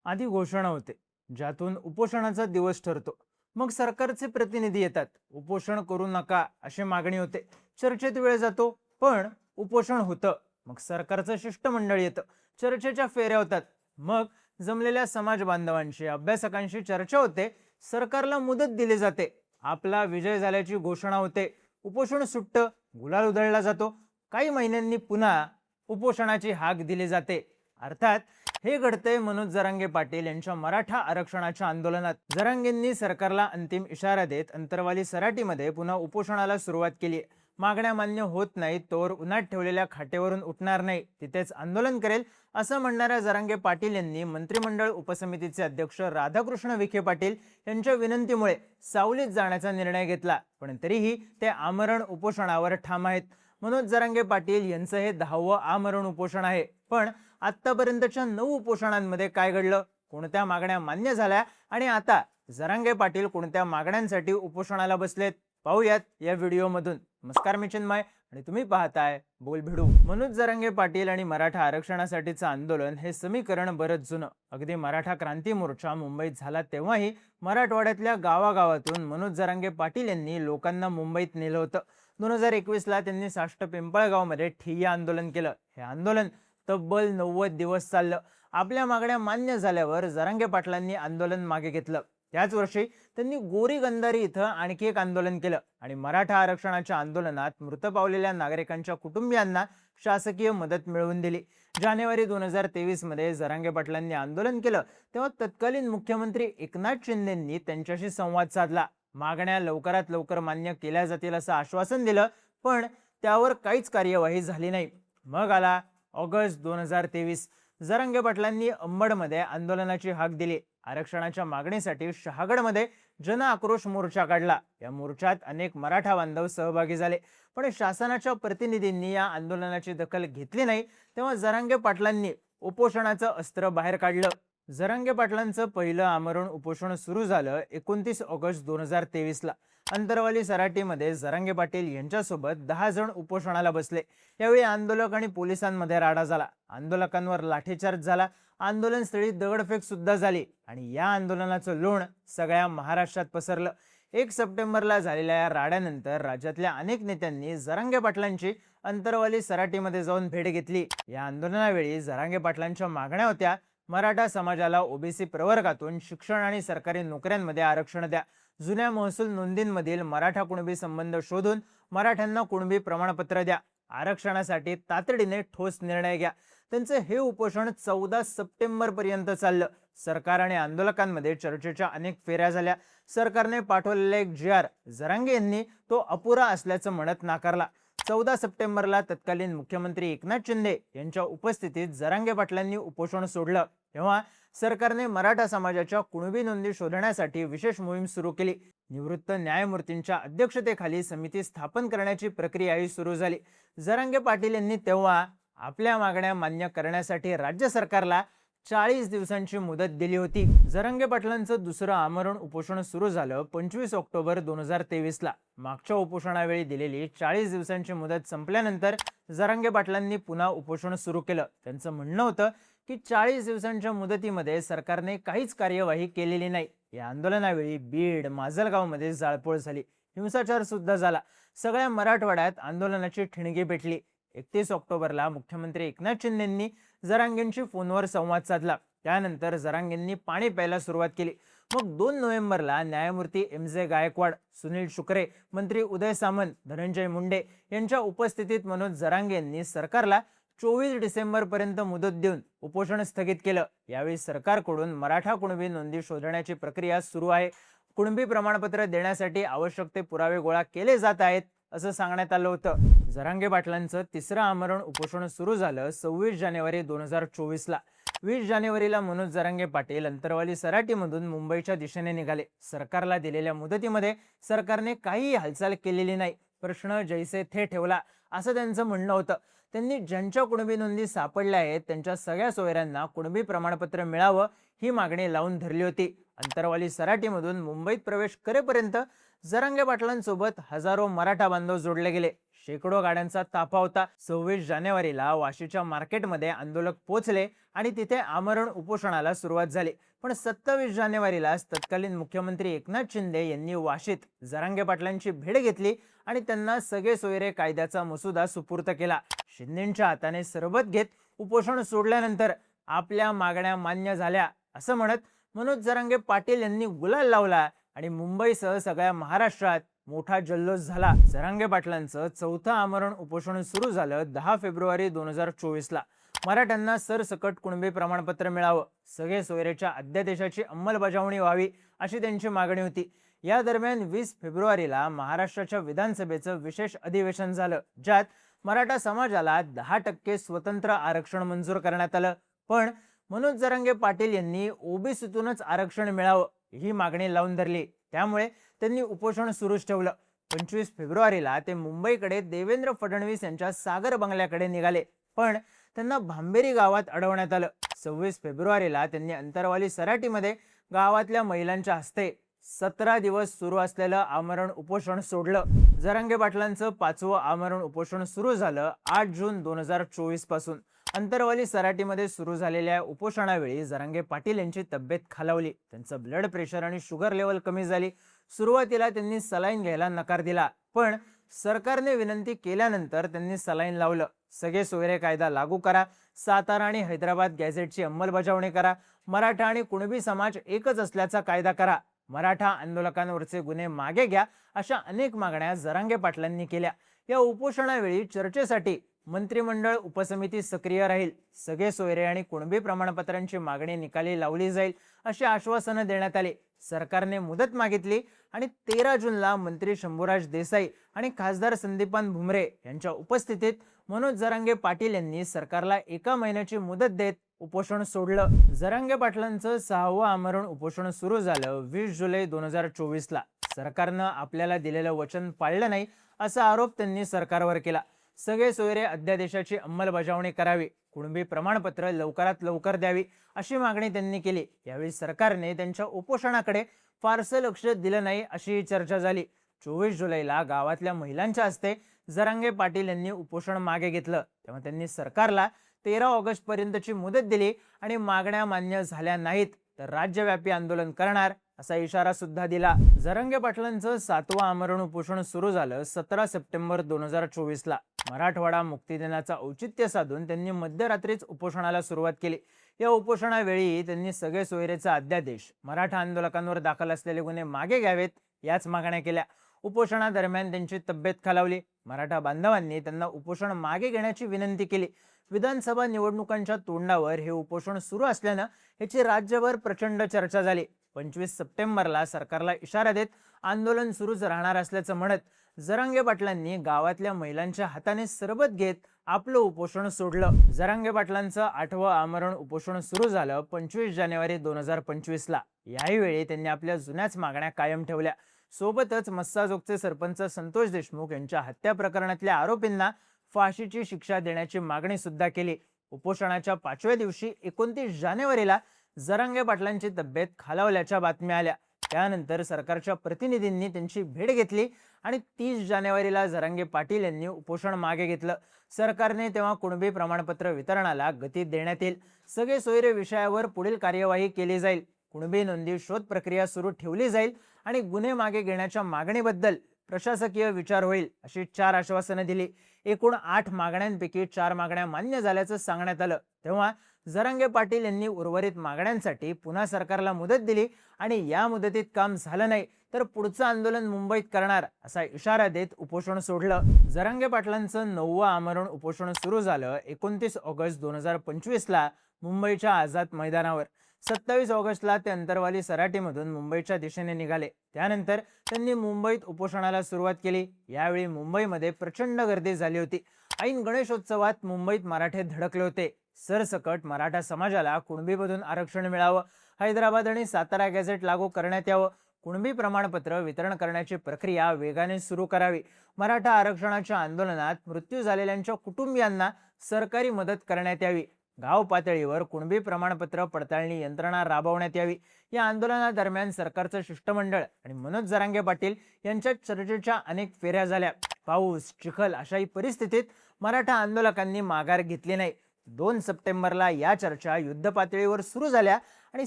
आधी घोषणा होते, ज्यातून उपोषणाचा दिवस ठरतो. मग सरकारचे प्रतिनिधी येतात, उपोषण करू नका अशी मागणी होते. चर्चेत वेळ जातो, पण उपोषण होतं. मग सरकारचं शिष्टमंडळ येतं, चर्चेच्या फेऱ्या होतात. मग जमलेल्या समाज बांधवांशी, अभ्यासकांशी चर्चा होते. सरकारला मुदत दिली जाते. आपला विजय झाल्याची घोषणा होते. उपोषण सुटतं, गुलाल उधळला जातो. काही महिन्यांनी पुन्हा उपोषणाची हाक दिली जाते. अर्थात हे घडतंय मनोज जरांगे पाटील यांच्या मराठा आरक्षणाच्या आंदोलनात. जरांगेंनी सरकारला अंतिम इशारा देत अंतरवाली सराटीमध्ये पुन्हा उपोषणाला सुरुवात केली. मागण्या मान्य होत नाहीत तोवर उन्हात ठेवलेल्या खाटेवरून उठणार नाही, तिथेच आंदोलन करेल असं म्हणणाऱ्या जरांगे पाटील यांनी मंत्रिमंडळ उपसमितीचे अध्यक्ष राधाकृष्ण विखे पाटील यांच्या विनंतीमुळे सावलीत जाण्याचा निर्णय घेतला. पण तरीही ते आमरण उपोषणावर ठाम आहेत. मनोज जरांगे पाटील यांचं हे 10वं आमरण उपोषण आहे. पण आतापर्यंतच्या 9 उपोषणांमध्ये काय घडलं, कोणत्या मागण्या मान्य झाल्या आणि आता जरांगे पाटील कोणत्या मागण्यांसाठी उपोषणाला बसलेत, पाहूयात या व्हिडिओमधून. नमस्कार, मी चिन्मय आणि तुम्ही पाहताय बोल भिडू. मनोज जरांगे पाटील आणि मराठा आरक्षणासाठीचं आंदोलन हे समीकरण बरंच जुनं. अगदी मराठा क्रांती मोर्चा मुंबईत झाला तेव्हाही मराठवाड्यातल्या गावागावातून मनोज जरांगे पाटील यांनी लोकांना मुंबईत नेलं होतं. 2021ला त्यांनी साष्ट पिंपळगावमध्ये ठिय्या आंदोलन केलं. हे आंदोलन तब्बल 90 दिवस चाललं. आपल्या मागण्या मान्य झाल्यावर जरांगे पाटलांनी आंदोलन मागे घेतलं. त्याच वर्षी त्यांनी गोरी गंधारी इथं आणखी एक आंदोलन केलं आणि मराठा आरक्षणाच्या आंदोलनात मृत पावलेल्या नागरिकांच्या कुटुंबियांना शासकीय मदत मिळवून दिली. जानेवारी 2023 मध्ये जरांगे पाटलांनी आंदोलन केलं तेव्हा तत्कालीन मुख्यमंत्री एकनाथ शिंदेंनी त्यांच्याशी संवाद साधला. मागण्या लवकरात लवकर मान्य केल्या जातील असं आश्वासन दिलं, पण त्यावर काहीच कार्यवाही झाली नाही. मग आला ऑगस्ट 2023. जरांगे पाटलांनी अंबडमध्ये आंदोलनाची हाक दिली. आरक्षणाच्या मागणीसाठी शहागडमध्ये जन आक्रोश मोर्चा काढला. या मोर्चात अनेक मराठा बांधव सहभागी झाले, पण शासनाच्या प्रतिनिधींनी या आंदोलनाची दखल घेतली नाही. तेव्हा जरांगे पाटलांनी उपोषणाचं अस्त्र बाहेर काढलं. जरांगे पाटलांचं पहिलं आमरण उपोषण सुरू झालं 29 ऑगस्ट 2023ला. अंतरवाली सराटीमध्ये जरांगे पाटील यांच्यासोबत 10 जण उपोषणाला बसले. यावेळी आंदोलक आणि पोलिसांमध्ये राडा झाला. आंदोलकांवर लाठीचार्ज झाला. आंदोलनस्थळी दगडफेक सुद्धा झाली आणि या आंदोलनाचं लोण सगळ्या महाराष्ट्रात पसरलं. 1 सप्टेंबरला झालेल्या या राड्यानंतर राज्यातल्या अनेक नेत्यांनी जरांगे पाटलांची अंतरवाली सराटीमध्ये जाऊन भेट घेतली. या आंदोलनावेळी जरांगे पाटलांच्या मागण्या होत्या, मराठा समाजाला ओबीसी प्रवर्गातून शिक्षण आणि सरकारी नोकऱ्यांमध्ये आरक्षण द्या, जुन्या महसूल नोंदींमधील मराठा कुणबी संबंध शोधून मराठ्यांना कुणबी प्रमाणपत्र द्या, आरक्षणासाठी तातडीने ठोस निर्णय घ्या. त्यांचं हे उपोषण 14 सप्टेंबर पर्यंत चाललं. सरकार आणि आंदोलकांमध्ये चर्चेच्या अनेक फेऱ्या झाल्या. सरकारने पाठवलेला एक GR जरांगे यांनी तो अपुरा असल्याचं म्हणत नाकारला. 14 सप्टेंबरला तत्कालीन मुख्यमंत्री एकनाथ शिंदे यांच्या उपस्थितीत जरांगे पाटलांनी उपोषण सोडलं. तेव्हा सरकारने मराठा समाजाच्या कुणबी नोंदी शोधण्यासाठी विशेष मोहीम सुरू केली. निवृत्त न्यायमूर्तींच्या अध्यक्षतेखाली समिती स्थापन करण्याची प्रक्रियाही सुरू झाली. जरांगे पाटील यांनी तेव्हा आपल्या मागण्या मान्य करण्यासाठी राज्य सरकारला 40 दिवसांची मुदत दिली होती. जरांगे पाटलांचं दुसरं आमरण उपोषण सुरू झालं 25 ऑक्टोबर 2023ला. मागच्या उपोषणावेळी दिलेली 40 दिवसांची मुदत संपल्यानंतर जरांगे पाटलांनी पुन्हा उपोषण सुरू केलं. त्यांचं म्हणणं होतं की 40 दिवसांच्या मुदतीमध्ये सरकारने काहीच कार्यवाही केलेली नाही. या आंदोलनावेळी बीड, माजलगावमध्ये जाळपोळ झाली, हिंसाचार सुद्धा झाला. सगळ्या मराठवाड्यात आंदोलनाची ठिणगी पेटली. 31 ऑक्टोबरला मुख्यमंत्री एकनाथ शिंदेंनी जरांगेंशी फोनवर संवाद साधला. त्यानंतर जरांगेंनी पाणी प्यायला सुरुवात केली. मग 2 नोव्हेंबरला न्यायमूर्ती MJ गायकवाड, सुनील शुक्रे, मंत्री उदय सामंत, धनंजय मुंडे यांच्या उपस्थितीत मनोज जरांगे यांनी सरकारला 24 डिसेंबर पर्यंत मुदत देऊन उपोषण स्थगित केलं. यावेळी सरकारकडून मराठा कुणबी नोंदी शोधण्याची प्रक्रिया सुरू आहे. कुणबी प्रमाणपत्र देण्यासाठी आवश्यक ते पुरावे गोळा केले जात आहेत असं सांगण्यात आलं होतं. जरांगे पाटलांचं तिसरं आमरण उपोषण सुरू झालं 26 जानेवारी 2024ला. 20 जानेवारीला मनोज जरांगे पाटील अंतरवाली सराटीमधून मुंबईच्या दिशेने निघाले. सरकारला दिलेल्या मुदतीमध्ये सरकारने काही हालचाल केलेली नाही. प्रश्न जैसे थे ठेवला असं त्यांचं म्हणणं होतं. त्यांनी ज्यांच्या कुणबी नोंदी सापडल्या आहेत त्यांच्या सगळ्या सोयऱ्यांना कुणबी प्रमाणपत्र मिळावं ही मागणी लावून धरली होती. अंतरवाली सराटीमधून मुंबईत प्रवेश करेपर्यंत जरांगे पाटलांसोबत हजारो मराठा बांधव जोडले गेले. शेकडो गाड्यांचा ताफा होता. 26 जानेवारीला वाशीच्या मार्केटमध्ये आंदोलक पोहोचले आणि तिथे आमरण उपोषणाला सुरुवात झाली. पण 27 जानेवारीलाच तत्कालीन मुख्यमंत्री एकनाथ शिंदे यांनी वाशीत जरांगे पाटलांची भेट घेतली आणि त्यांना सगळे सोयरे कायद्याचा मसुदा सुपूर्द केला. शिंदेंच्या हाताने सरबत घेत उपोषण सोडल्यानंतर आपल्या मागण्या मान्य झाल्या असं म्हणत मनोज जरांगे पाटील यांनी गुलाल लावला आणि मुंबईसह सगळ्या महाराष्ट्रात मोठा जल्लोष झाला. जरांगे पाटलांचं चौथं आमरण उपोषण सुरू झालं 10 फेब्रुवारी 2024 ला. मराठ्यांना सरसकट कुणबी प्रमाणपत्र मिळावं, सगळे सोयरेच्या अध्यादेशाची अंमलबजावणी व्हावी अशी त्यांची मागणी होती. या दरम्यान 20 फेब्रुवारीला महाराष्ट्राच्या विधानसभेचं विशेष अधिवेशन झालं, ज्यात मराठा समाजाला 10% स्वतंत्र आरक्षण मंजूर करण्यात आलं. पण मनोज जरांगे पाटील यांनी ओबीसीतूनच आरक्षण मिळावं ही मागणी लावून धरली. त्यामुळे त्यांनी उपोषण सुरूच ठेवलं. 25 फेब्रुवारीला ते मुंबईकडे देवेंद्र फडणवीस यांच्या सागर बंगल्याकडे निघाले, पण त्यांना भांबेरी गावात अडवण्यात आलं. 26 फेब्रुवारीला त्यांनी अंतरवाली सराटीमध्ये गावातल्या महिलांच्या हस्ते 17 दिवस सुरू असलेलं आमरण उपोषण सोडलं. जरांगे पाटलांचं 5वं आमरण उपोषण सुरू झालं 8 जून 2024 पासून. अंतरवाली सराटीमध्ये सुरू झालेल्या उपोषणावेळी जरांगे पाटील यांची तब्येत खालावली. त्यांचं ब्लड प्रेशर आणि शुगर लेवल कमी झाली. सुरुवातीला त्यांनी सलाईन घ्यायला नकार दिला, पण सरकारने विनंती केल्यानंतर त्यांनी सलाईन लावलं. सगळे सोयरे कायदा लागू करा, सातारा आणि हैदराबाद गॅझेटची अंमलबजावणी करा, मराठा आणि कुणबी समाज एकच असल्याचा कायदा करा, मराठा आंदोलकांवरचे गुन्हे मागे घ्या, अशा अनेक मागण्या जरांगे पाटलांनी केल्या. या उपोषणावेळी चर्चेसाठी मंत्रिमंडळ उपसमिती सक्रिय राहील, सगळे सोयरे आणि कुणबी प्रमाणपत्रांची मागणी निकाली लावली जाईल अशी आश्वासनं देण्यात आली. सरकारने मुदत मागितली आणि 13 जूनला मंत्री शंभूराज देसाई आणि खासदार संदीपान भुमरे यांच्या उपस्थितीत मनोज जरांगे पाटील यांनी सरकारला 1 महिन्याची मुदत देत उपोषण सोडलं. जरांगे पाटलांचं 6वं आमरण उपोषण सुरू झालं 20 जुलै 2024 ला. सरकारनं आपल्याला दिलेलं वचन पाळलं नाही असा आरोप त्यांनी सरकारवर केला. सगळे सोयरे अध्यादेशाची अंमलबजावणी करावी, कुणबी प्रमाणपत्र लवकरात लवकर द्यावी अशी मागणी त्यांनी केली. यावेळी सरकारने त्यांच्या उपोषणाकडे फारसं लक्ष दिलं नाही अशी चर्चा झाली. 24 जुलैला गावातल्या महिलांच्या हस्ते जरांगे पाटील यांनी उपोषण मागे घेतलं, तेव्हा त्यांनी सरकारला 13 ऑगस्ट पर्यंतची मुदत दिली आणि मागण्या मान्य झाल्या नाहीत तर राज्यव्यापी आंदोलन करणार असा इशारा सुद्धा दिला. जरांगे पाटलांचं 7वं आमरण उपोषण सुरू झालं 17 सप्टेंबर 2024 ला. मराठवाडा मुक्ती दिनाचा औचित्य साधून त्यांनी मध्यरात्रीच उपोषणाला सुरुवात केली. या उपोषणावेळी त्यांनी सगळे सोयरेचा अध्यादेश, मराठा आंदोलकांवर दाखल असलेले गुन्हे मागे घ्यावेत याच मागण्या केल्या. उपोषणादरम्यान त्यांची तब्येत खालावली. मराठा बांधवांनी त्यांना उपोषण मागे घेण्याची विनंती केली. विधानसभा निवडणुकांच्या तोंडावर हे उपोषण सुरू असल्यानं याची राज्यभर प्रचंड चर्चा झाली. 25 सप्टेंबरला सरकारला इशारा देत आंदोलन सुरूच राहणार असल्याचं म्हणत जरांगे पाटलांनी गावातल्या महिलांच्या हाताने सरबत घेत आपलं उपोषण सोडलं. जरांगे पाटलांचं 8वं आमरण उपोषण सुरू झालं 25 जानेवारी 2025 ला. यावेळी त्यांनी आपल्या जुन्याच मागण्या कायम ठेवल्या. सोबतच मस्साजोगचे सरपंच संतोष देशमुख यांच्या हत्या प्रकरणातल्या आरोपींना फाशीची शिक्षा देण्याची मागणी सुद्धा केली. उपोषणाच्या 5व्या दिवशी 29 जानेवारीला जरांगे पाटलांची तब्येत खालावल्याच्या बातम्या आल्या. त्यानंतर सरकारच्या प्रतिनिधींनी त्यांची भेट घेतली आणि 30 जानेवारीला जरांगे पाटील यांनी उपोषण मागे घेतलं. सरकारने तेव्हा कुणबी प्रमाणपत्र वितरणाला गती देण्यात येईल, सगळे सोयरे विषयावर पुढील कार्यवाही केली जाईल, कुणबी नोंदी शोध प्रक्रिया सुरू ठेवली जाईल आणि गुन्हे मागे घेण्याच्या मागणीबद्दल प्रशासकीय विचार होईल अशी 4 आश्वासनं दिली. एकूण 8 मागण्यांपैकी 4 मागण्या मान्य झाल्याचं सांगण्यात आलं. तेव्हा जरांगे पाटील यांनी उर्वरित मागण्यांसाठी पुन्हा सरकारला मुदत दिली आणि या मुदतीत काम झालं नाही तर पुढचं आंदोलन मुंबईत करणार असा इशारा देत उपोषण सोडलं. जरांगे पाटलांचं 9वं आमरण उपोषण सुरू झालं 29 ऑगस्ट 2025 ला मुंबईच्या आझाद मैदानावर. 27 ऑगस्टला ते अंतरवाली सराटीमधून मुंबईच्या दिशेने निघाले. त्यानंतर त्यांनी मुंबईत उपोषणाला सुरुवात केली. यावेळी मुंबईमध्ये प्रचंड गर्दी झाली होती. ऐन गणेशोत्सवात मुंबईत मराठे धडकले होते. सरसकट मराठा समाजाला कुणबीमधून आरक्षण मिळावं, हैदराबाद आणि सातारा गॅझेट लागू करण्यात यावं, कुणबी प्रमाणपत्र वितरण करण्याची प्रक्रिया वेगाने सुरू करावी, मराठा आरक्षणाच्या आंदोलनात मृत्यू झालेल्यांच्या कुटुंबियांना सरकारी मदत करण्यात यावी, गाव पातळीवर कुणबी प्रमाणपत्र पडताळणी यंत्रणा राबवण्यात यावी. या आंदोलनादरम्यान सरकारचं शिष्टमंडळ आणि मनोज जरांगे पाटील यांच्या चर्चेच्या अनेक फेऱ्या झाल्या. पाऊस, चिखल अशाही परिस्थितीत मराठा आंदोलकांनी माघार घेतली नाही. 2 सप्टेंबरला या चर्चा युद्ध पातळीवर सुरू झाल्या आणि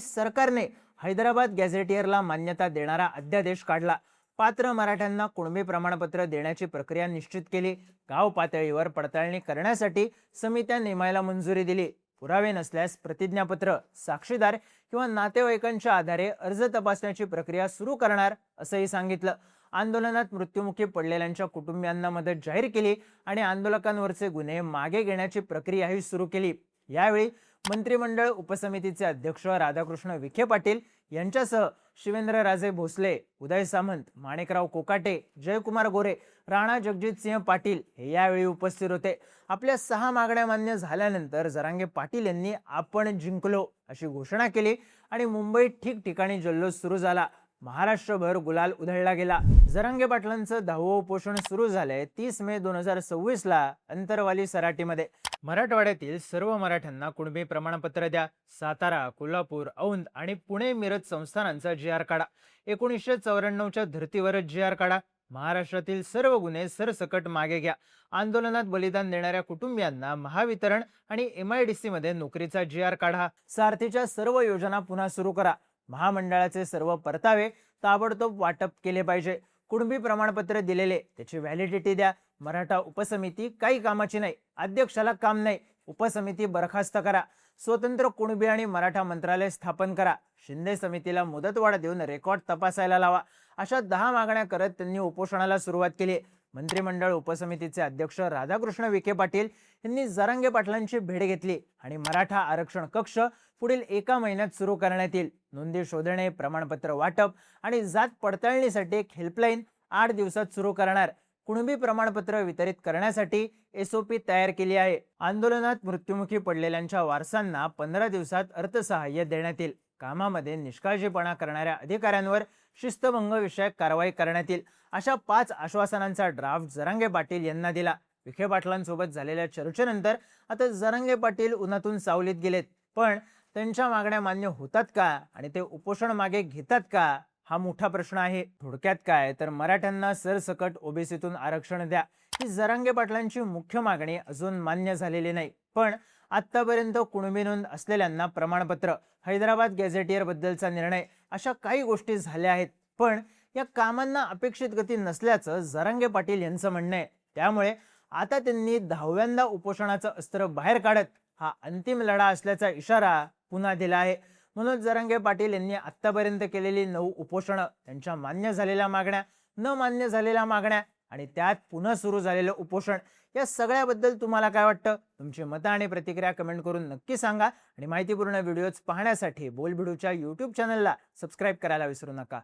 सरकारने हैदराबाद गॅझेटियरला मान्यता देणारा अध्यादेश काढला. पात्र मराठ्यांना कुणबी प्रमाणपत्र देण्याची प्रक्रिया निश्चित केली. गाव पातळीवर पडताळणी करण्यासाठी समित्या नेमायला मंजुरी दिली. पुरावे नसल्यास प्रतिज्ञापत्र, साक्षीदार किंवा नातेवाईकांच्या आधारे अर्ज तपासण्याची प्रक्रिया सुरू करणार असंही सांगितलं. आंदोलनात मृत्युमुखी पडलेल्यांच्या कुटुंबियांना मदत जाहीर केली आणि आंदोलकांवरचे गुन्हे मागे घेण्याची प्रक्रियाही सुरू केली. यावेळी मंत्रिमंडळ उपसमितीचे अध्यक्ष राधाकृष्ण विखे पाटील यांच्यासह शिवेंद्रराजे भोसले, उदय सामंत, माणिकराव कोकाटे, जयकुमार गोरे, राणा जगजितसिंह पाटील हे यावेळी उपस्थित होते. आपल्या 6 मागण्या मान्य झाल्यानंतर जरांगे पाटील यांनी आपण जिंकलो अशी घोषणा केली आणि मुंबईत ठिकठिकाणी जल्लोष सुरू झाला. महाराष्ट्रभर गुलाल उधळला गेला. जरांगे पाटलांचं 10वं उपोषण सुरू झालंय 30 मे 2026 ला अंतरवाली सराटीमध्ये. मराठवाड्यातील सर्व मराठ्यांना कुणबी प्रमाणपत्र द्या. सातारा, कोल्हापूर, औंध आणि पुणे मिरज संस्थानांचा GR काढा. 1994च्या धर्तीवरच GR काढा. महाराष्ट्रातील सर्व गुन्हे सरसकट मागे घ्या. आंदोलनात बलिदान देणाऱ्या कुटुंबियांना महावितरण आणि MIDC मध्ये नोकरीचा GR काढा. सारथीच्या सर्व योजना पुन्हा सुरू करा. महामंडळाचे सर्व परतावे ताबडतोब वाटप केले पाहिजे. कुणबी प्रमाणपत्र दिलेले त्याची व्हॅलिडिटी द्या. मराठा उपसमिती काही कामाची नाही. अध्यक्षाला काम नाही. उपसमिती बरखास्त करा. स्वतंत्र कुणबी आणि मराठा मंत्रालय स्थापन करा. शिंदे समितीला मुदतवाढ देऊन रेकॉर्ड तपासायला लावा. अशा 10 मागण्या करत त्यांनी उपोषणाला सुरुवात केली. मंत्रिमंडळ उपसमितीचे अध्यक्ष राधाकृष्ण विखे पाटील यांनी जरांगे पाटलांची भेट घेतली आणि मराठा आरक्षण कक्ष पुढील 1 महिन्यात सुरू करण्यात येईल. नोंदी शोधणे, प्रमाणपत्र वाटप आणि जात पडताळणीसाठी एक हेल्पलाईन 8 दिवसात सुरू करणार. कुणबी प्रमाणपत्र वितरित करण्यासाठी SOP तयार केली आहे. आंदोलनात मृत्युमुखी पडलेल्यांच्या वारसांना 15 दिवसात अर्थसहाय्य देण्यात येईल. कामामध्ये निष्काळजीपणा करणाऱ्या अधिकाऱ्यांवर शिस्तभंग विषयक कारवाई करण्यात येईल. अशा 5 आश्वासनांचा ड्राफ्ट जरांगे पाटील यांना दिला. विखे पाटलांसोबत झालेल्या चर्चेनंतर आता जरांगे पाटील उन्हातून सावलीत गेलेत. पण त्यांच्या मागण्या मान्य होतात का आणि ते उपोषण मागे घेतात का हा मोठा प्रश्न आहे. थोडक्यात काय तर मराठ्यांना सरसकट OBCतून आरक्षण द्या ही जरांगे पाटलांची मुख्य मागणी अजून मान्य झालेली नाही. पण आतापर्यंत कुणबी नोंद असलेल्यांना प्रमाणपत्र, हैदराबाद गॅझेटियर बद्दलचा निर्णय अशा काही गोष्टी झाल्या आहेत. पण या कामांना अपेक्षित गती नसल्याचं जरांगे पाटील यांचं म्हणणं आहे. त्यामुळे आता त्यांनी 10व्यांदा उपोषणाचं अस्त्र बाहेर काढत हा अंतिम लढा असल्याचा इशारा पुन्हा दिला आहे. मनोज जरांगे पाटील यांनी आतापर्यंत केलेली 9 उपोषणं, त्यांच्या मान्य झालेल्या मागण्या, न मान्य झालेल्या मागण्या आणि त्यात पुन्हा सुरू झालेलं उपोषण या सगळ्याबद्दल तुम्हाला काय वाटतं? तुमची मतं आणि प्रतिक्रिया कमेंट करून नक्की सांगा आणि माहितीपूर्ण व्हिडिओज पाहण्यासाठी बोलबिडूच्या YouTube चॅनलला सबस्क्राईब करायला विसरू नका.